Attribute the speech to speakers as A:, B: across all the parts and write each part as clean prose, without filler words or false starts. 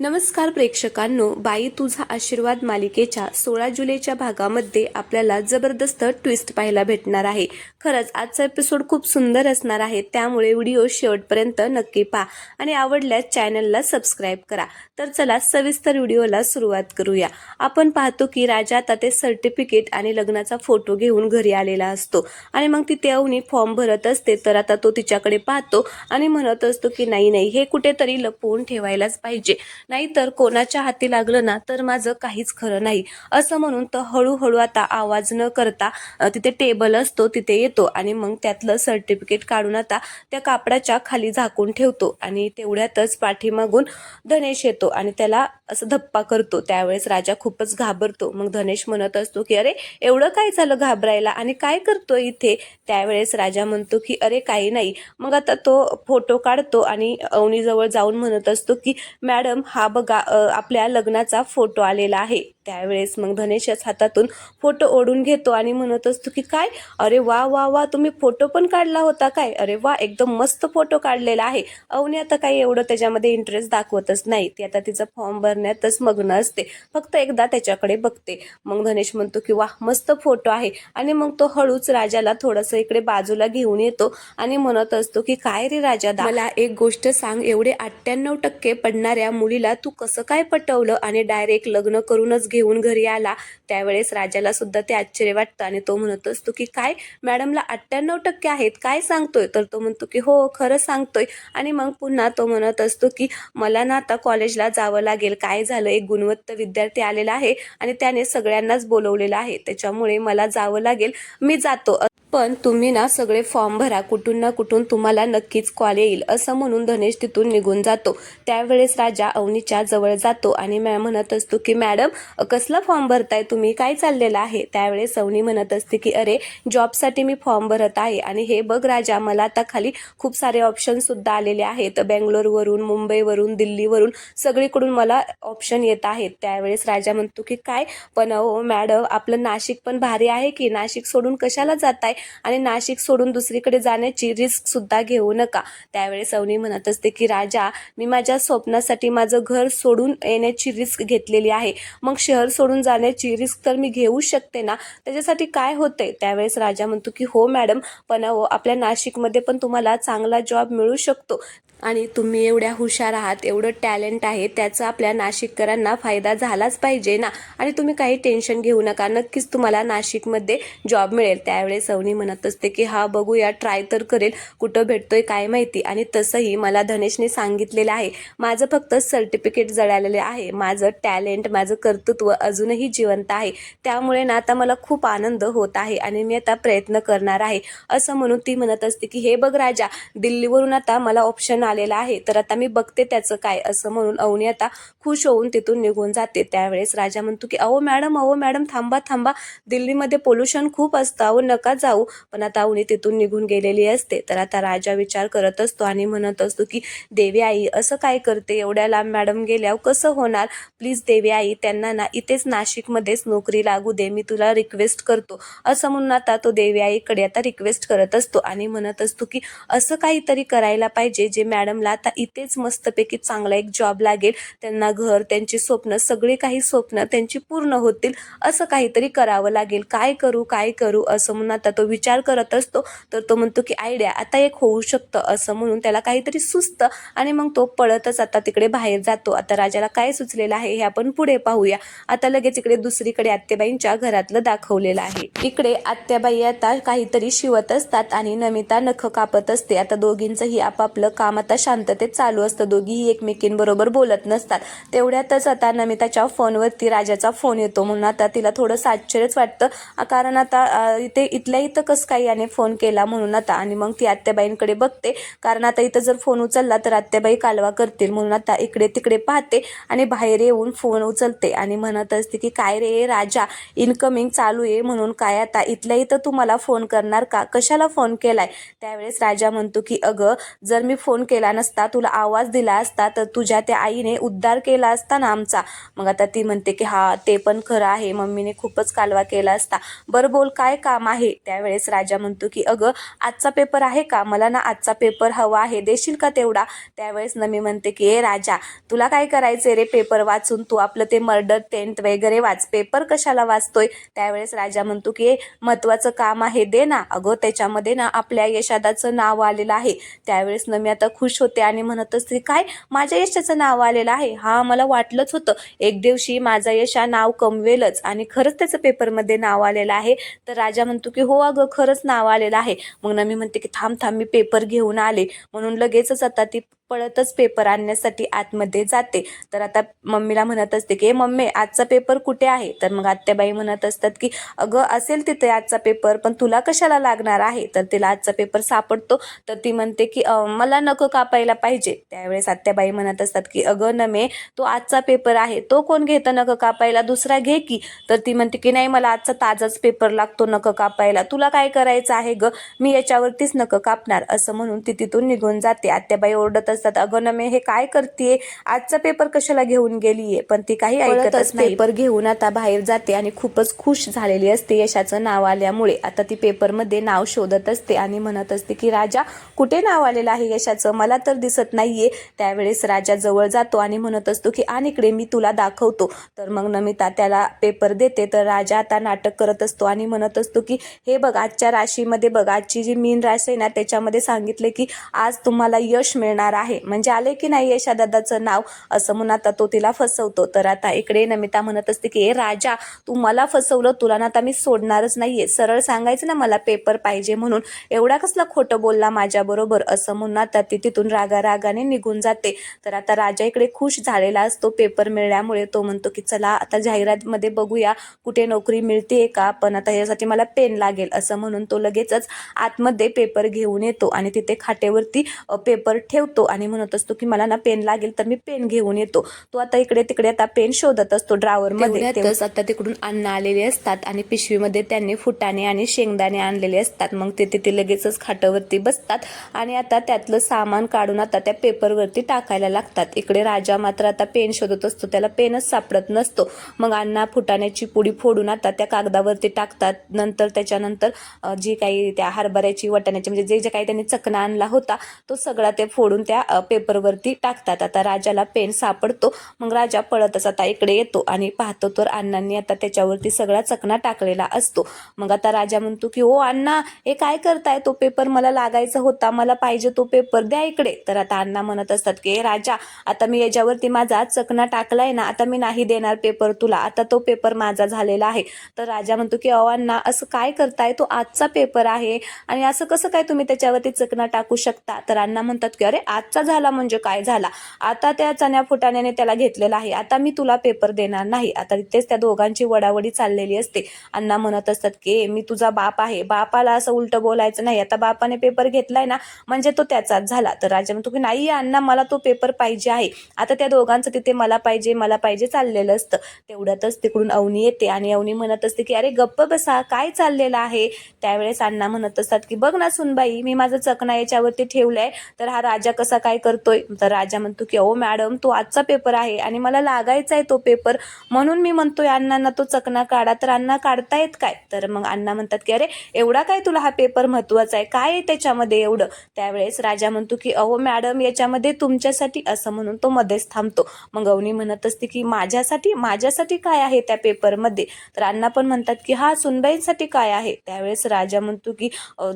A: नमस्कार प्रेक्षकांनो, बाई तुझा आशीर्वाद मालिकेच्या 16 जुलैच्या भागामध्ये आपल्याला जबरदस्त ट्विस्ट पाहायला भेटणार आहे। खरंच आजचा एपिसोड खूप सुंदर असणार आहे, त्यामुळे व्हिडिओ शेवटपर्यंत नक्की पहा आणि आवडल्यास चॅनलला सबस्क्राईब करा। तर चला सविस्तर व्हिडिओला सुरुवात करूया। आपण पाहतो की राजा आता ते सर्टिफिकेट आणि लग्नाचा फोटो घेऊन घरी आलेला असतो आणि मग तिथे अवनी फॉर्म भरत असते। तर आता तो तिच्याकडे पाहतो आणि म्हणत असतो की नाही हे कुठेतरी लपवून ठेवायलाच पाहिजे, नाहीतर कोणाच्या हाती लागलं ना तर माझं काहीच खरं नाही, असं म्हणून तो हळूहळू आता आवाज न करता तिथे टेबल असतो तिथे येतो आणि मग त्यातलं सर्टिफिकेट काढून आता त्या कापडाच्या खाली झाकून ठेवतो आणि तेवढ्यातच पाठीमागून धनेश येतो आणि त्याला असं धप्पा करतो। त्यावेळेस राजा खूपच घाबरतो। मग धनेश म्हणत असतो की अरे एवढं काय झालं घाबरायला आणि काय करतोय इथे। त्यावेळेस राजा म्हणतो की अरे काही नाही। मग आता तो फोटो काढतो आणि अवनीजवळ जाऊन म्हणत असतो की मॅडम हा बघा आपल्या लग्नाचा फोटो आलेला आहे। त्यावेळेस मग धनेशच हातातून फोटो ओढून घेतो आणि म्हणत असतो की काय, अरे वा वा वा, तुम्ही फोटो पण काढला होता काय, अरे वा एकदम मस्त फोटो काढलेला आहे। अवनी आता काही एवढं त्याच्यामध्ये इंटरेस्ट दाखवतच नाही, ती आता तिचा फॉर्म भरण्यातच मग्न असते, फक्त एकदा त्याच्याकडे बघते। मग धनेश म्हणतो की वा मस्त फोटो आहे आणि मग तो हळूच राजाला थोडंसं इकडे बाजूला घेऊन येतो आणि म्हणत असतो की काय रे राजा, मला एक गोष्ट सांग, एवढे 98% पडणाऱ्या मुलीला तू कसं काय पटवलं आणि डायरेक्ट लग्न करूनच घेऊन घरी आला। त्यावेळेस राजाला सुद्धा ते आश्चर्य वाटतं आणि तो म्हणत असतो की काय, मॅडमला 98% आहेत, काय सांगतोय। तर तो म्हणतो की हो खरं सांगतोय। आणि मग पुन्हा तो म्हणत असतो की मला ना आता कॉलेजला जावं लागेल, काय झालं एक गुणवंत विद्यार्थी आलेला आहे आणि त्याने सगळ्यांनाच बोलवलेलं आहे, त्याच्यामुळे मला जावं लागेल, मी जातो। पण तुम्ही ना सगळे फॉर्म भरा, कुठून ना कुठून तुम्हाला नक्कीच कॉल येईल, असं म्हणून धनेश तिथून निघून जातो। त्यावेळेस राजा अवनीच्या जवळ जातो आणि म्हणत असतो की मॅडम कसला फॉर्म भरताय तुम्ही, काय चाललेलं आहे। त्यावेळेस अवनी म्हणत असते की अरे जॉबसाठी मी फॉर्म भरत आहे आणि हे बघ राजा, मला आता खाली खूप सारे ऑप्शन सुद्धा आलेले आहेत, बेंगलोरवरून, मुंबईवरून, दिल्लीवरून, सगळीकडून मला ऑप्शन येत आहेत। त्यावेळेस राजा म्हणतो की काय, पण मॅडम आपलं नाशिक पण भारी आहे की, नाशिक सोडून कशाला जाताय आणि नाशिक सोडून दुसरीकडे जाण्याची रिस्क सुद्धा घेऊ नका। त्यावेळेस अवनी म्हणत असते की राजा मी माझ्या स्वप्नासाठी माझं घर सोडून येण्याची रिस्क घेतलेली आहे, मग शहर सोडून जाण्याची रिस्क तर मी घेऊ शकते ना, त्याच्यासाठी काय होतंय। त्यावेळेस राजा म्हणतो की हो मॅडम, पण आपल्या नाशिकमध्ये पण तुम्हाला चांगला जॉब मिळू शकतो आणि तुम्ही एवढ्या हुशार आहात, एवढं टॅलेंट आहे, त्याचा आपल्या नाशिककरांना फायदा झालाच पाहिजे ना, आणि तुम्ही काही टेन्शन घेऊ नका, नक्कीच तुम्हाला नाशिकमध्ये जॉब मिळेल। त्यावेळेस अवनी म्हणत असते की हा बघूया, ट्राय तर करेल, कुठं भेटतोय काय माहिती, आणि तसंही मला धनेशने सांगितलेलं आहे माझं फक्त सर्टिफिकेट जळालेले आहे, माझं टॅलेंट, माझं कर्तृत्व अजूनही जिवंत आहे, त्यामुळे ना आता मला खूप आनंद होत आहे आणि मी आता प्रयत्न करणार आहे, असं म्हणून ती म्हणत असते की हे बघ राजा, दिल्लीवरून आता मला ऑप्शन आलेला आहे, तर आता मी बघते त्याचं काय, असं म्हणून अवनी आता खुश होऊन तिथून निघून जाते। त्यावेळेस राजा म्हणतो की अहो मॅडम थांबा थांबा, दिल्लीमध्ये पोल्युशन खूप असतं, अहो नका जाऊ। पण आता अवनी तिथून निघून गेलेली असते। तर आता राजा विचार करत असतो आणि म्हणत असतो की देवी आई असं काय करते, एवढ्या लांब मॅडम गेल्यावर कसं होणार, प्लीज देवी आई त्यांना ना इथेच नाशिकमध्येच नोकरी लागू दे, मी तुला रिक्वेस्ट करतो, असं म्हणून आता तो देवी आईकडे आता रिक्वेस्ट करत असतो आणि म्हणत असतो की असं काहीतरी करायला पाहिजे जे मॅडमला आता इथेच मस्तपैकी चांगला एक जॉब लागेल, त्यांना घर, त्यांची स्वप्न, सगळे काही स्वप्न त्यांची पूर्ण होतील, असं काहीतरी करावं लागेल, काय करू असं म्हणून आता तो विचार करत असतो। तर तो म्हणतो की आयडिया, आता एक होऊ शकतं, असं म्हणून त्याला काहीतरी सुचतं आणि मग तो पळतच आता तिकडे बाहेर जातो। आता राजाला काय सुचलेलं आहे हे आपण पुढे पाहूया। आता लगेच इकडे दुसरीकडे आत्याबाईंच्या घरातलं दाखवलेलं आहे। इकडे आत्याबाई आता काहीतरी शिवत असतात आणि नमिता नख कापत असते। आता दोघींचंही आपापलं काम आता शांततेत चालू असतं, दोघीही एकमेकींबरोबर बोलत नसतात। तेवढ्यातच आता नमिताच्या फोनवरती राजाचा फोन येतो, म्हणून आता तिला थोडंसं आश्चर्यच वाटतं, कारण आता इथल्या इथं कसं काय याने फोन केला म्हणून आता, आणि मग ती आत्याबाईंकडे बघते, कारण आता इथं जर फोन उचलला तर आत्याबाई कालवा करतील, म्हणून आता इकडे तिकडे पाहते आणि बाहेर येऊन फोन उचलते आणि म्हणत असते की काय रे राजा, इनकमिंग चालू आहे म्हणून काय आता इथल्या इथं तू मला फोन करणार का, कशाला फोन केलाय। त्यावेळेस राजा म्हणतो की अगं जर मी फोन केला नसता, तुला आवाज दिला असता तर तुझ्या त्या आईने उद्धार केला असता ना आमचा. मग आता ती म्हणते की हा ते पण खरं आहे, मम्मीने खूपच कालवा केला असता. बरं बोल काय काम आहे. त्यावेळेस राजा म्हणतो की अगं आजचा पेपर आहे का, मला ना आजचा पेपर हवा आहे, देशील का तेवढा. त्यावेळेस नमी म्हणते की ए राजा तुला काय करायचंय रे पेपर वाचून, तू आपलं ते मर्डर टेंट वगैरे वाच, पेपर कशाला वाचतोय. त्यावेळेस राजा म्हणतो की महत्वाचं काम आहे दे ना. अगं त्याच्यामध्ये ना आपल्या यशादाचं नाव आलेलं आहे. त्यावेळेस नमी आता खुश होते आणि म्हणत असते काय माझ्या यशाचं नाव आलेलं आहे, हा मला वाटलंच होतं एक दिवशी माझा यशा नाव कमवेलच आणि खरंच त्याचं पेपरमध्ये नाव आलेलं आहे. तर राजा म्हणतो की हो अगं खरंच नाव आलेलं आहे. मग नमी म्हणते की थांब थांब मी पेपर घेऊन आले, म्हणून लगेचच आता ती पळतच पेपर आणण्यासाठी आतमध्ये जाते. तर आता मम्मीला म्हणत असते की मम्मी आजचा पेपर कुठे आहे. तर मग आत्याबाई म्हणत असतात की अगं असेल तिथे आजचा पेपर, पण तुला कशाला लागणार आहे. तर तिला आजचा पेपर सापडतो. तर ती म्हणते की मला नखं कापायला पाहिजे. त्यावेळेस आत्याबाई म्हणत असतात की अगं नमे तो आजचा पेपर आहे, तो कोण घेतं नखं कापायला, दुसरा घे की. तर ती म्हणते की नाही मला आजचा ताजाच पेपर लागतो नखं कापायला, तुला काय करायचं आहे ग, मी याच्यावरतीच नखं कापणार. असं म्हणून ती तिथून निघून जाते. आत्याबाई ओरडत असतात अगं नमे हे काय करतेय, आजचा पेपर कशाला घेऊन गेलीये. पण ती काही ऐकतच नाही. पेपर घेऊन आता बाहेर जाते आणि खूपच खुश झालेली असते यशाचं नाव आल्यामुळे. आता ती पेपरमध्ये नाव शोधत असते आणि म्हणत असते की राजा कुठे नाव आलेलं आहे यशाचं, मला तर दिसत नाहीये. त्यावेळेस राजा जवळ जातो आणि म्हणत असतो की आणि इकडे मी तुला दाखवतो. तर मग नमिता त्याला पेपर देते. तर राजा आता नाटक करत असतो आणि म्हणत असतो की हे बघ आजच्या राशीमध्ये बघ, आजची जी मीन राशी आहे ना त्याच्यामध्ये सांगितले की आज तुम्हाला यश मिळणार आहे, म्हणजे आले की नाही यशादादाचं नाव. असं म्हणून आता तो तिला फसवतो. तर आता इकडे नमिता म्हणत असते की ए राजा तू मला फसवलं, तुला ना आता मी सोडणारच नाहीये, सरळ सांगायचं ना मला पेपर पाहिजे म्हणून, एवढा कसला खोटं बोलला माझ्या बरोबर. असं म्हणून आता ती तिथून रागाने निघून जाते. तर आता राजा इकडे खुश झालेला असतो पेपर मिळाल्यामुळे. तो म्हणतो की चला आता जाहिरातमध्ये बघूया कुठे नोकरी मिळते का, पण आता यासाठी मला पेन लागेल. असं म्हणून तो लगेचच आतमध्ये पेपर घेऊन येतो आणि तिथे खाटेवरती पेपर ठेवतो आणि म्हणत असतो की मला ना पेन लागेल तर मी पेन घेऊन येतो. तो आता इकडे तिकडे आता पेन शोधत असतो ड्रॉवर मध्ये. आता तिकडून अन्न आलेले असतात आणि पिशवीमध्ये त्यांनी फुटाणे आणि शेंगदाणे आणलेले असतात. मग ते तिथे लगेचच खाटावरती बसतात आणि आता त्यातलं सामान काढून आता त्या पेपरवरती टाकायला लागतात. इकडे राजा मात्र आता पेन शोधत असतो, त्याला पेनच सापडत नसतो. मग अण्णा फुटाण्याची पुडी फोडून आता त्या कागदावरती टाकतात. नंतर त्याच्यानंतर जी काही त्या हरभऱ्याची वाटाण्याची म्हणजे जे जे काही त्यांनी चकना आणला होता तो सगळा ते फोडून त्या पेपरवरती टाकतात. आता राजाला पेन सापडतो. मग राजा पळतच आता इकडे येतो आणि पाहतो तर अण्णांनी आता त्याच्यावरती सगळा चकना टाकलेला असतो. मग आता राजा म्हणतो की ओ अण्णा हे काय करताय, तो पेपर मला लागायचा होता, मला पाहिजे तो पेपर द्या इकडे. तर आता अण्णा म्हणत असतात की राजा आता मी याच्यावरती माझा चकना टाकलाय ना, आता मी नाही देणार पेपर तुला, आता तो पेपर माझा झालेला आहे. तर राजा म्हणतो की अण्णा असं काय करताय, तो आजचा पेपर आहे आणि असं कसं काय तुम्ही त्याच्यावरती चकना टाकू शकता. तर अण्णा म्हणतात की अरे आजचा झाला म्हणजे काय झाला, आता त्या चण्या फुटाण्याने त्याला घेतलेला आहे, आता मी तुला पेपर देणार नाही. आता तिथेच त्या दोघांची वडावडी चाललेली असते. अण्णा म्हणत असतात की मी तुझा बाप आहे, बापाला असं उलट बोलायचं नाही, आता बापाने पेपर घेतलाय ना म्हणजे तो त्याचाच झाला. तर राजा म्हणतो की नाही अण्णा मला तो पेपर पाहिजे आहे. आता त्या दोघांचं तिथे मला पाहिजे चाललेलं असतं. तेवढ्यातच तिकडून अवनी येते आणि अवनी म्हणत असते की अरे गप्प बसा, काय चाललेलं आहे. त्यावेळेस अण्णा म्हणत असतात की बघ ना सुनबाई मी माझं चकना याच्यावरती ठेवलंय, तर हा राजा कसा काय करतोय. तर राजा म्हणतो की ओ मॅडम तो आजचा पेपर आहे आणि मला लागायचा आहे तो पेपर, म्हणून मी म्हणतोय अण्णांना तो चकना काढा. तर अण्णा काढतायत काय. तर मग अण्णा म्हणतात की अरे एवढा काय तुला हा पेपर महत्वाचा आहे, काय त्याच्यामध्ये एवढं. त्यावेळेस राजा म्हणतो की अहो मॅडम याच्यामध्ये तुमच्यासाठी, असं म्हणून तो मध्येच थांबतो. मग अवनी म्हणत असते की माझ्यासाठी काय आहे त्या पेपरमध्ये. तर अण्णा पण म्हणतात की हा सुनबाईंसाठी काय आहे. त्यावेळेस राजा म्हणतो की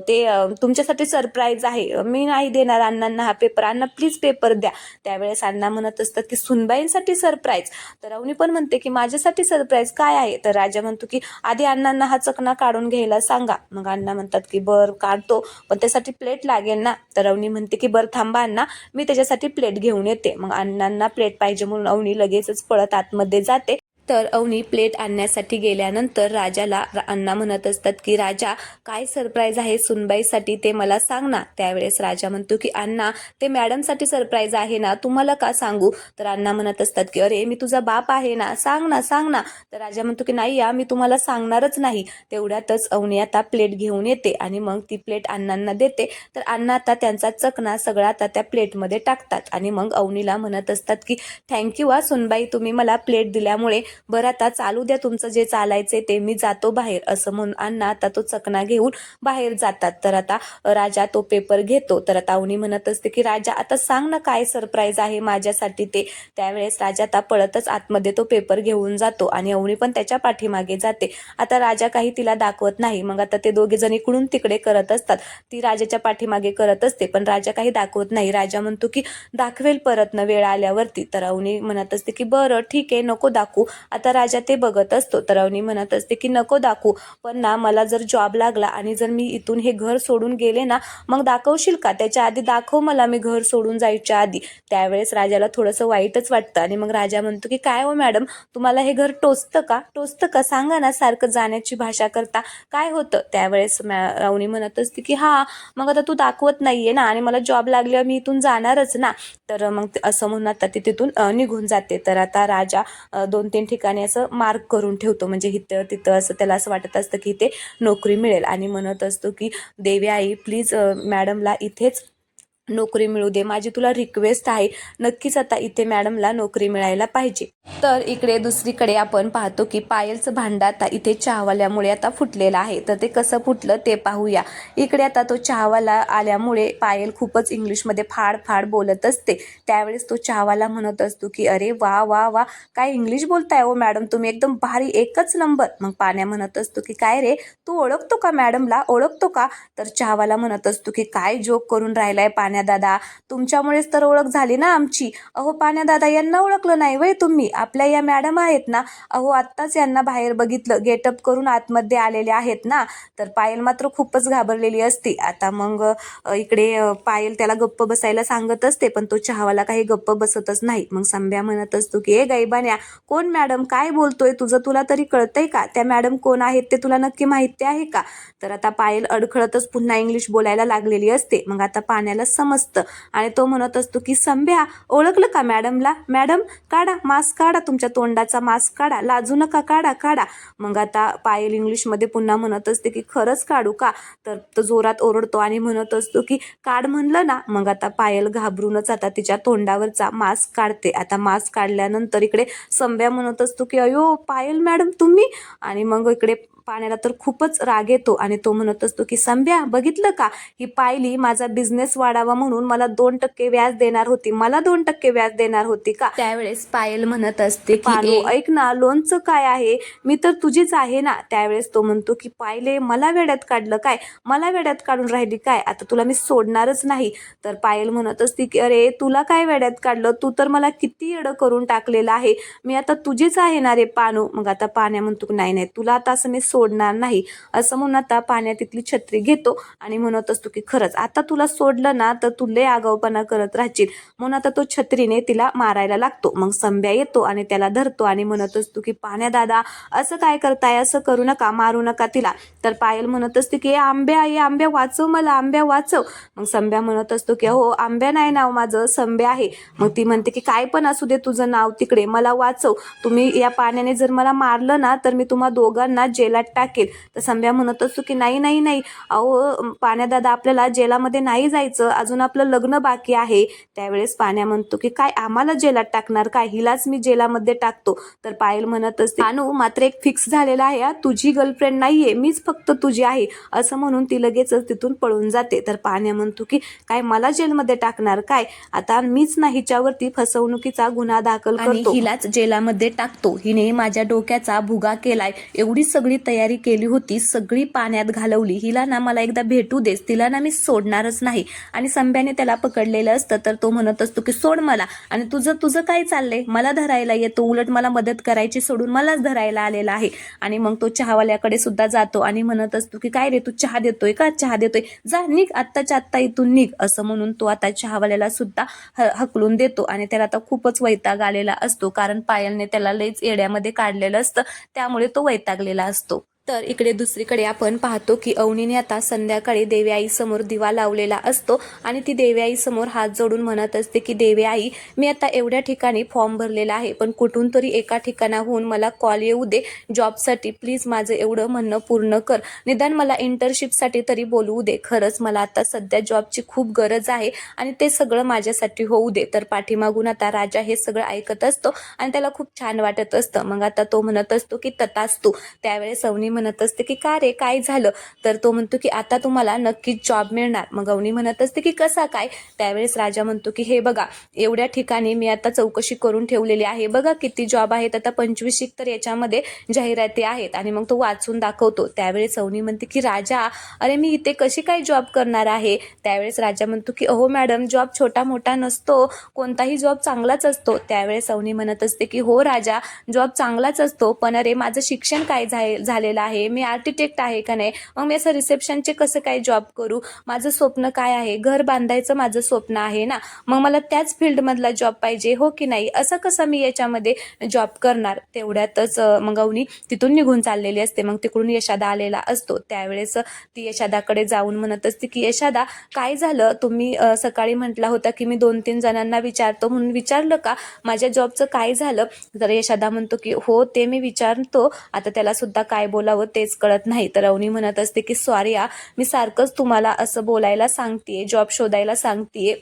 A: ते तुमच्यासाठी सरप्राईज आहे, मी नाही देणार अण्णांना हा पेपर, अण्णा प्लीज पेपर द्या. त्यावेळेस अण्णा म्हणत असतात की सुनबाईंसाठी सरप्राईज. तर अवनी पण म्हणते की माझ्यासाठी सरप्राईज काय आहे. तर राजा म्हणतो की आधी अण्णांना हा चकना काढून घ्यायला सांगा. मग अण्णा म्हणतात की बर काढतो, पण त्यासाठी प्लेट लागेल ना. तर अवनी म्हणते की बरं थांबा अण्णा मी त्याच्यासाठी प्लेट घेऊन येते. मग अण्णांना प्लेट पाहिजे म्हणून अवनी लगेचच पळत आतमध्ये जाते. तर अवनी प्लेट आणण्यासाठी गेल्यानंतर राजाला अण्णा म्हणत असतात की राजा काय सरप्राईज आहे सुनबाईसाठी ते मला सांग ना. त्यावेळेस राजा म्हणतो की अण्णा ते मॅडमसाठी सरप्राईज आहे ना, तुम्हाला का सांगू. तर अण्णा म्हणत असतात की अरे मी तुझा बाप आहे ना, सांग ना सांग ना. तर राजा म्हणतो की नाही या मी तुम्हाला सांगणारच नाही. तेवढ्यातच अवनी आता प्लेट घेऊन येते आणि मग ती प्लेट अण्णांना देते. तर अण्णा आता त्यांचा चकना सगळा आता त्या प्लेटमध्ये टाकतात आणि मग अवनीला म्हणत असतात की थँक्यू हा सुनबाई, तुम्ही मला प्लेट दिल्यामुळे. बरं आता चालू द्या तुमचं जे चालायचे ते, मी जातो बाहेर. असं म्हणून अण्णा आता तो चकना घेऊन बाहेर जातात. तर आता राजा तो पेपर घेतो. तर आता अवनी म्हणत असते की राजा आता सांग ना काय सरप्राईज आहे माझ्यासाठी ते. त्यावेळेस राजा आता पळतच आतमध्ये तो पेपर घेऊन जातो आणि अवनी पण त्याच्या पाठीमागे जाते. आता राजा काही तिला दाखवत नाही. मग आता ते दोघे जण इकडून तिकडे करत असतात. ती राजाच्या पाठीमागे करत असते पण राजा काही दाखवत नाही. राजा म्हणतो की दाखवेल परत न वेळ आल्यावरती. तर अवनी म्हणत असते की बरं ठीक आहे नको दाखवू. आता राजा ते बघत असतो. तर अवनी म्हणत असते की नको दाखवू पण ना मला जर जॉब लागला आणि जर मी इथून हे घर सोडून गेले ना मग दाखवशील का, त्याच्या आधी दाखव मला मी घर सोडून जायच्या आधी. त्यावेळेस राजाला थोडंसं वाईटच वाटतं आणि मग राजा म्हणतो की काय हो मॅडम तुम्हाला हे घर टोचतं का सांगा ना, सारखं जाण्याची भाषा करता काय होतं. त्यावेळेस अवनी म्हणत असते की हा मग आता तू दाखवत नाहीये ना आणि मला जॉब लागल्यावर मी इथून जाणारच ना. तर मग असं म्हणून आता ती तिथून निघून जाते. तर आता राजा 2-3 ठिकाणी असं मार्क करून ठेवतो, म्हणजे इथं तिथं असं त्याला असं वाटत असतं की ते नोकरी मिळेल आणि म्हणत असतो की देवी आई प्लीज मॅडमला इथेच नोकरी मिळू दे, माझी तुला रिक्वेस्ट आहे. नक्कीच आता इथे मॅडमला नोकरी मिळायला पाहिजे. तर इकडे दुसरीकडे आपण पाहतो की पायलचं भांडं आता इथे चहावाल्यामुळे आता फुटलेलं आहे. तर ते कसं फुटलं ते पाहूया. इकडे आता तो चहावाला आल्यामुळे पायल खूपच इंग्लिशमध्ये फाड फाड बोलत असते. त्यावेळेस तो चहावाला म्हणत असतो की अरे वा वा वा काय इंग्लिश बोलताय हो मॅडम तुम्ही, एकदम भारी एकच नंबर. मग पाण्या म्हणत असतो की काय रे तू ओळखतो का मॅडमला, ओळखतो का. तर चहावाला म्हणत असतो की काय जोक करून राहिलाय पाण्या दादा, तुमच्यामुळेच तर ओळख झाली ना आमची. अहो पाण्या दादा यांना ओळखलं नाही वय तुम्ही, आपल्या या मॅडम आहेत ना, अहो आत्ताच यांना बाहेर बघितलं गेटअप करून आतमध्ये आलेले आहेत ना. तर पायल मात्र खूपच घाबरलेली असते. आता मग इकडे पायल त्याला गप्प बसायला सांगत असते पण तो चहावाला काही गप्प बसतच नाही. मग संभ्या म्हणत असतो की ए गैबान्या कोण मॅडम काय बोलतोय तुझं, तुला तरी कळतंय का त्या मॅडम कोण आहेत ते तुला नक्की माहिती आहे का. तर आता पायल अडखळतच पुन्हा इंग्लिश बोलायला लागलेली असते. मग आता पाण्याला समजतं आणि तो म्हणत असतो की संभ्या ओळखलं का मॅडमला, मॅडम काढा मास्क, काढा तुमच्या तोंडाचा मास्क काढा, लाजू नका, काढा काढा. मग आता पायल इंग्लिशमध्ये पुन्हा म्हणत असते की खरंच काढू का. तर तो जोरात ओरडतो आणि म्हणत असतो की काढ म्हणलं ना. मग आता पायल घाबरूनच आता तिच्या तोंडावरचा मास्क काढते. आता मास्क काढल्यानंतर इकडे संभ्या म्हणत असतो की अयो पायल मॅडम तुम्ही. आणि मग इकडे पाण्याला तर खूपच राग येतो आणि तो म्हणत असतो की संभ्या बघितलं का, ही पायली माझा बिझनेस वाढावा म्हणून मला 2% व्याज देणार होती, मला 2% व्याज देणार होती का. त्यावेळेस पायल म्हणत असते की ऐक ना लोनचं काय आहे, मी तर तुझीच आहे ना. त्यावेळेस तो म्हणतो की पायले मला वेड्यात काढलं काय, मला वेड्यात काढून राहिली काय, आता तुला मी सोडणारच नाही. तर पायल म्हणत असते की अरे तुला काय वेड्यात काढलं, तू तर मला किती येडं करून टाकलेलं आहे, मी आता तुझीच आहे ना रे पानू. मग आता पाण्या म्हणतो की नाही नाही तुला आता असं मी सोडणार नाही. असं म्हणून आता पाण्या तिथली छत्री घेतो आणि म्हणत असतो की खरंच आता तुला सोडलं ना तर तू लय आगाऊपणा करत राहशील. म्हणून आता तो छत्रीने तिला मारायला लागतो. मग संभ्या येतो आणि त्याला धरतो आणि म्हणत असतो की पाण्या दादा असं काय करताय, असं करू नका, मारू नका तिला. तर पायल म्हणत असते की आंब्या वाचव मला, आंब्या वाचव. मग संभ्या म्हणत असतो की हो आंब्या नाही नाव माझं संभ्या आहे. मग ती म्हणते की काय पण असू दे तुझं नाव तिकडे, मला वाचव, तुम्ही या पाण्याने जर मला मारलं ना तर मी तुम्हा दोघांना जेलात टाकेल. तर संभ्या म्हणत असतो की नाही नाही नाही अहो पाण्या दादा आपल्याला जेलामध्ये नाही जायचं, अजून आपलं लग्न बाकी आहे. त्यावेळेस पाण्या म्हणतो की काय आम्हाला जेलात टाकणार काय, हिलाच मी जेलामध्ये टाकतो. तर पायल म्हणत असते अनु मात्र एक फिक्स झालेला आहे, तुझी गर्लफ्रेंड नाहीये, मीच फक्त तुझी आहे. असं म्हणून ती लगेचच तिथून पळून जाते. तर पाण्या म्हणतो की काय मला जेलमध्ये टाकणार काय, आता मीच ना हिच्यावरती फसवणुकीचा गुन्हा दाखल करतो, हिलाच जेलामध्ये टाकतो, हिने माझ्या डोक्याचा भुगा केलाय, एवढी सगळी तयारी तयारी केली होती सगळी पाण्यात घालवली, हिला ना मला एकदा भेटू देस, तिला ना मी सोडणारच नाही. आणि संभ्याने त्याला पकडलेलं असतं तर तो म्हणत असतो की सोड मला, आणि तुझं तुझं काय चाललंय, मला धरायला येतो, उलट मला मदत करायची सोडून मलाच धरायला आलेला आहे. आणि मग तो चहावाल्याकडे सुद्धा जातो आणि म्हणत असतो की काय रे, तू चहा देतोय का, चहा देतोय, जा निघ आत्ताच्या आत्ता इथून निघ, असं म्हणून तो आता चहावाल्याला सुद्धा हकलून देतो. आणि त्याला आता खूपच वैताग आलेला असतो, कारण पायलने त्याला लईच येड्यामध्ये काढलेलं असतं, त्यामुळे तो वैतागलेला असतो. तर इकडे दुसरीकडे आपण पाहतो की अवनीने आता संध्याकाळी देवी आई समोर दिवा लावलेला असतो आणि ती देवी आई समोर हात जोडून म्हणत असते की देवी आई, मी आता एवढ्या ठिकाणी फॉर्म भरलेला आहे, पण कुठून तरी एका ठिकाणाहून मला कॉल येऊ दे जॉबसाठी, प्लीज माझं एवढं म्हणणं पूर्ण कर, निदान मला इंटर्नशिपसाठी तरी बोलवू दे, खरंच मला आता सध्या जॉबची खूप गरज आहे आणि ते सगळं माझ्यासाठी होऊ दे. तर पाठीमागून आता राजा हे सगळं ऐकत असतो आणि त्याला खूप छान वाटत असतं. मग आता तो म्हणत असतो की तथास्तु. त्यावेळेस अवनी म्हणत असते की का रे, काय झालं, तर तो म्हणतो की आता तुम्हाला नक्कीच जॉब मिळणार. मग अवनी म्हणत असते की कसा काय, त्यावेळेस राजा म्हणतो की हे बघा, एवढ्या ठिकाणी मी आता चौकशी करून ठेवलेली आहे, बघा किती जॉब आहेत, आता 25 तर याच्यामध्ये जाहिराती आहेत. आणि मग तो वाचून दाखवतो. त्यावेळेस अवनी म्हणते की राजा, अरे मी इथे कशी काय जॉब करणार आहे. त्यावेळेस राजा म्हणतो की अहो मॅडम, जॉब छोटा मोठा नसतो, कोणताही जॉब चांगलाच असतो. त्यावेळेस अवनी म्हणत असते की हो राजा, जॉब चांगलाच असतो, पण अरे माझं शिक्षण काय झालेलं आहे, मी आर्किटेक्ट आहे का नाही, मग मी असं रिसेप्शनचे कसं काय जॉब करू, माझं स्वप्न काय आहे, घर बांधायचं माझं स्वप्न आहे ना, मग मला त्याच फील्डमधला जॉब पाहिजे, हो की नाही, असं कसं मी याच्यामध्ये जॉब करणार. तेवढ्यातच मग अवनी तिथून निघून चाललेली असते. मग तिकडून यशादा आलेला असतो. त्यावेळेस ती यशादाकडे जाऊन म्हणत असते की यशादा, काय झालं, तुम्ही सकाळी म्हटला होता की मी 2-3 जणांना विचारतो म्हणून विचारलं का, माझ्या जॉबचं काय झालं. तर यशादा म्हणतो की हो ते मी विचारतो, आता त्याला सुद्धा काय बोलावं तेच कळत नाही. तर अवनी म्हणत असते की सॉरी मी सारखंच तुम्हाला असं बोलायला सांगतेय, जॉब शोधायला सांगतेय,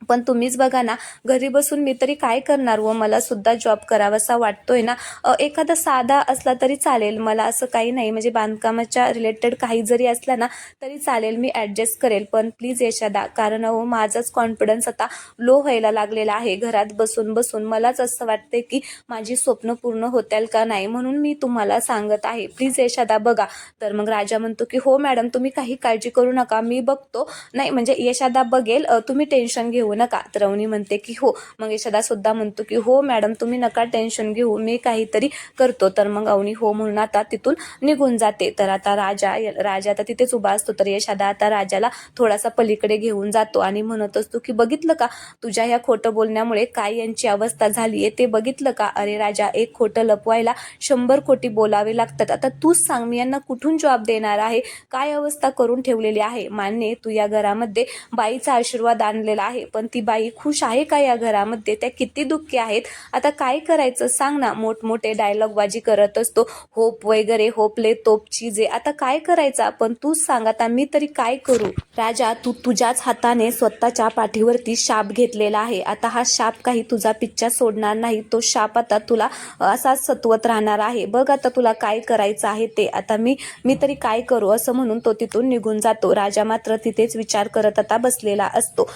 A: पण तुम्हीच बघा ना, घरी बसून मी तरी काय करणार, व मला सुद्धा जॉब करावासा वाटतोय ना, एखादा साधा असला तरी चालेल, मला असं काही नाही, म्हणजे बांधकामाच्या रिलेटेड काही जरी असला ना तरी चालेल, मी ॲडजस्ट करेल, पण प्लीज यशादा, कारण माझाच कॉन्फिडन्स आता लो व्हायला लागलेला आहे, घरात बसून बसून मलाच असं वाटते की माझी स्वप्न पूर्ण होतील का नाही, म्हणून मी तुम्हाला सांगत आहे, प्लीज यशादा बघा. तर मग राजा म्हणतो की हो मॅडम, तुम्ही काही काळजी करू नका, मी बघतो, नाही म्हणजे यशादा बघेल, तुम्ही टेन्शन घेऊ नका. तर अवनी म्हणते की हो. मग यशदा सुद्धा म्हणतो की हो मॅडम, तुम्ही नका टेन्शन घेऊ, मी काहीतरी करतो. तर मग अवनी हो म्हणून आता तिथून निघून जाते. तर आता राजा आता तिथेच उभा असतो. तर यशदा आता राजाला थोडासा पलीकडे घेऊन जातो आणि म्हणत असतो की बघितलं का, तुझ्या ह्या खोटं बोलण्यामुळे काय यांची अवस्था झालीये ते बघितलं का. अरे राजा, एक खोटं लपवायला 100 खोटी बोलावे लागतात. आता तूच सांग, मी यांना कुठून जॉब देणार आहे, काय अवस्था करून ठेवलेली आहे. मान्य तू या घरामध्ये बाईचा आशीर्वाद आणलेला आहे, पण ती बाई खुश आहे का या घरामध्ये, त्या किती दुःखी आहेत. आता काय करायचं सांग ना. मोठमोठे डायलॉग बाजी करत असतो, होप वगैरे, होपले तोप चीजे, आता काय करायचं आपण, तूच सांग, आता मी तरी काय करू. राजा, तू तुझ्याच हाताने स्वतःच्या पाठीवरती शाप घेतलेला आहे, आता हा शाप काही तुझा पिच्छा सोडणार नाही, तो शाप आता तुला असाच सत्वत राहणार आहे, बघ आता तुला काय करायचं आहे ते, आता मी तरी काय करू, असं म्हणून तो तिथून निघून जातो. राजा मात्र तिथेच विचार करत आता बसलेला असतो.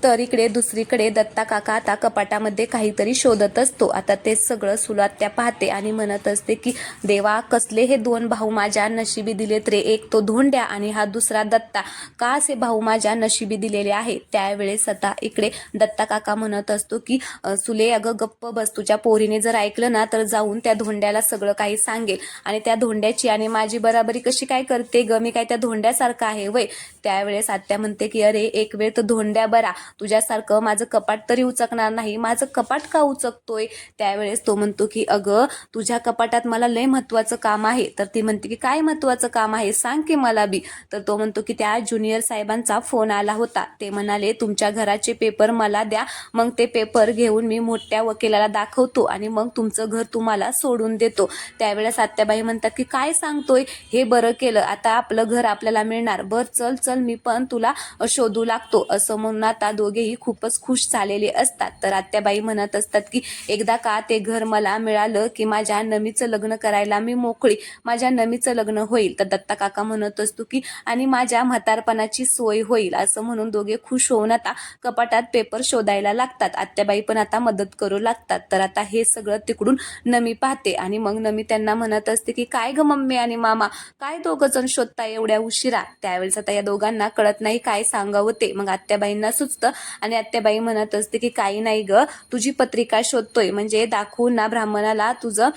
A: तर इकडे दुसरीकडे दत्ता काका आता कपाटामध्ये काहीतरी शोधत असतो. आता ते सगळं सुलात्या पाहते आणि म्हणत असते की देवा, कसले हे 2 भाऊ माझ्या नशिबी दिलेत रे, एक तो धोंड्या आणि हा दुसरा दत्ता, का असे भाऊ माझ्या नशिबी दिलेले आहे. त्यावेळेस आता इकडे दत्ता काका म्हणत असतो की सुले, अगं गप्प बस, तुझ्या पोरीने जर ऐकलं ना तर जाऊन त्या धोंड्याला सगळं काही सांगेल, आणि त्या धोंड्याची आणि माझी बराबरी कशी काय करते ग, मी काय त्या धोंड्यासारखं आहे वय. त्यावेळेस आत्या म्हणते की अरे एक वेळ तर धोंड्या बरा, तुझ्यासारखं माझं कपाट तरी उचकणार नाही, माझं कपाट का उचकतोय. त्यावेळेस तो म्हणतो की अगं, तुझ्या कपाटात मला लय महत्वाचं काम आहे. तर ती म्हणते की काय महत्वाचं काम आहे, सांग की मला बी. तर तो म्हणतो की त्या ज्युनियर साहेबांचा फोन आला होता, ते म्हणाले तुमच्या घराचे पेपर मला द्या, मग ते पेपर घेऊन मी मोठ्या वकिलाला दाखवतो आणि मग तुमचं घर तुम्हाला सोडून देतो. त्यावेळेस आत्याबाई म्हणतात की काय सांगतोय, हे बरं केलं, आता आपलं घर आपल्याला मिळणार, बर चल चल मी पण तुला शोधू लागतो. असं म्हणून आता दोघेही खूपच खुश झालेले असतात. तर आत्याबाई म्हणत असतात की एकदा का ते घर मला मिळालं की माझ्या नमीचं लग्न करायला मी मोकळी, माझ्या नमीचं लग्न होईल. तर दत्ता काका म्हणत असतो की आणि माझ्या म्हातारपणाची सोय होईल, असं म्हणून दोघे खुश होऊन आता कपाटात पेपर शोधायला लागतात. आत्याबाई पण आता मदत करू लागतात. तर आता हे सगळं तिकडून नमी पाहते आणि मग नमी त्यांना म्हणत असते की काय ग मम्मी आणि मामा, काय दोघं जण शोधताय एवढ्या उशिरा. त्यावेळेस आता या दोघांना कळत नाही काय सांगावं ते. मग आत्याबाईंना सुचतं आणि आत्याबाई म्हणत असते की काही नाही ग, तुझी पत्रिका शोधतोय, म्हणजे दाखवून ना ब्राह्मणाला तुझं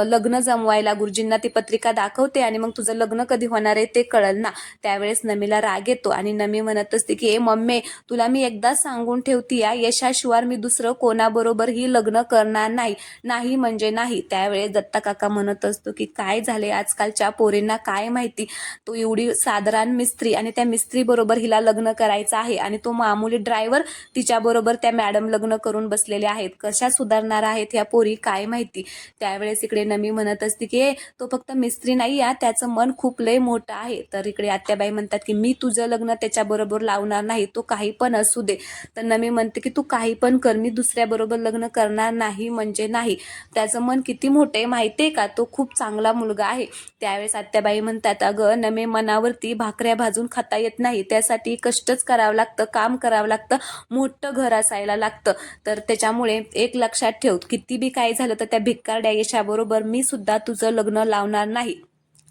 A: लग्न जमवायला, गुरुजींना ती पत्रिका दाखवते आणि मग तुझं लग्न कधी होणार आहे ते कळल ना. त्यावेळेस नमीला राग येतो आणि नमी म्हणत असते की ए मम्मी, तुला मी एकदा सांगून ठेवती या, यशाशिवाय मी दुसरं कोणाबरोबरही लग्न करणार नाही, नाही म्हणजे नाही. त्यावेळेस दत्ता काका म्हणत असतो की काय झाले आजकालच्या पोरींना काय माहिती, तो एवढी साधारण मिस्त्री आणि त्या मिस्त्री बरोबर हिला लग्न करायचं आहे आणि तो मामूली ड्रायव्हर तिच्या बरोबर त्या मॅडम लग्न करून बसलेले आहेत, कशा सुधारणार आहेत ह्या पोरी काय माहिती. त्यावेळेस इकडे नमी म्हणत असते की तो फक्त मिस्त्री नाही या, त्याचं मन खूप लय मोठं आहे. तर इकडे आत्याबाई म्हणतात की मी तुझं लग्न त्याच्या बरोबर लावणार नाही, तो काही पण असू दे. तर नमी म्हणते की तू काही पण कर, मी दुसऱ्या बरोबर लग्न करणार नाही म्हणजे नाही. त्याचं मन किती मोठे आहे माहितीये का, तो खूप चांगला मुलगा आहे. त्यावेळेस आत्याबाई म्हणतात अगं नमे, मनावरती भाकऱ्या भाजून खाता येत नाही, त्यासाठी कष्टच करावं लागतं, काम करावं लागतं, मोठं घर असायला लागतं. तर त्याच्यामुळे एक लक्षात ठेव, किती बी काय झालं तर त्या भिक्कारड्या यशाबरोबर मी सुद्धा तुझं लग्न लावणार नाही.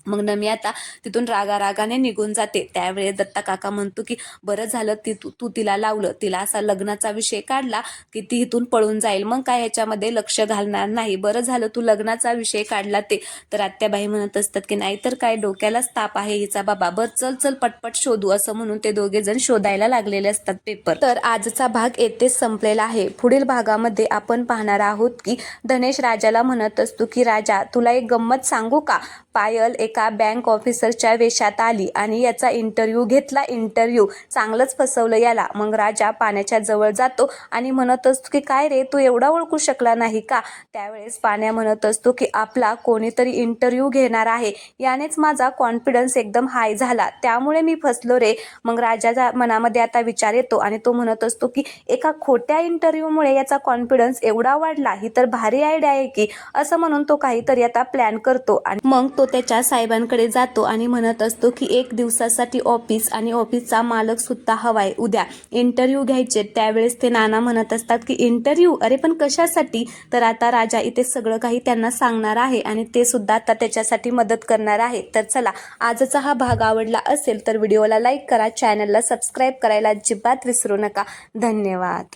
A: मग नमी आता तिथून रागारागाने निघून जाते. त्यावेळेस दत्ता काका म्हणतो की बरं झालं तू तिला लावलं, तिला असा लग्नाचा विषय काढला की ती इथून पळून जाईल, मग काय ह्याच्यामध्ये लक्ष घालणार नाही, बरं झालं तू लग्नाचा विषय काढला ते. तर आत्याबाई म्हणत असतात की नाहीतर काय, डोक्यालाच ताप आहे हिचा बाबा, बरं चल चल पटपट शोधू, असं म्हणून ते दोघे जण शोधायला लागलेले असतात पेपर. तर आजचा भाग येथेच संपलेला आहे. पुढील भागामध्ये आपण पाहणार आहोत की धनेश राजाला म्हणत असतो की राजा, तुला एक गंमत सांगू का, पायल एका बँक ऑफिसरच्या वेशात आली आणि याचा इंटरव्ह्यू घेतला, इंटरव्ह्यू चांगलंच फसवलं याला. मग राजा पाण्याच्या जवळ जातो आणि म्हणत असतो की काय रे, तू एवढा ओळखू शकला नाही का. त्यावेळेस पाण्या म्हणत असतो की आपला कोणीतरी इंटरव्ह्यू घेणार आहे, यानेच माझा कॉन्फिडन्स एकदम हाय झाला, त्यामुळे मी फसलो रे. मग राजाच्या मनामध्ये आता विचार येतो आणि तो म्हणत असतो की एका खोट्या इंटरव्ह्यूमुळे याचा कॉन्फिडन्स एवढा वाढला, ही तर भारी आयडिया आहे की, असं म्हणून तो काहीतरी आता प्लॅन करतो. आणि मग तो त्याच्या साहेबांकडे जातो आणि म्हणत असतो की 1 दिवसासाठी ऑफिस आणि ऑफिसचा मालक सुद्धा हवाय, उद्या इंटरव्ह्यू घ्यायचे. त्यावेळेस ते नाना म्हणत असतात की इंटरव्ह्यू, अरे पण कशासाठी. तर आता राजा इथे सगळं काही त्यांना सांगणार आहे आणि ते सुद्धा आता त्याच्यासाठी मदत करणार आहे. तर चला, आजचा हा भाग आवडला असेल तर व्हिडिओला लाईक करा, चॅनलला सबस्क्राईब करायला अजिबात विसरू नका. धन्यवाद.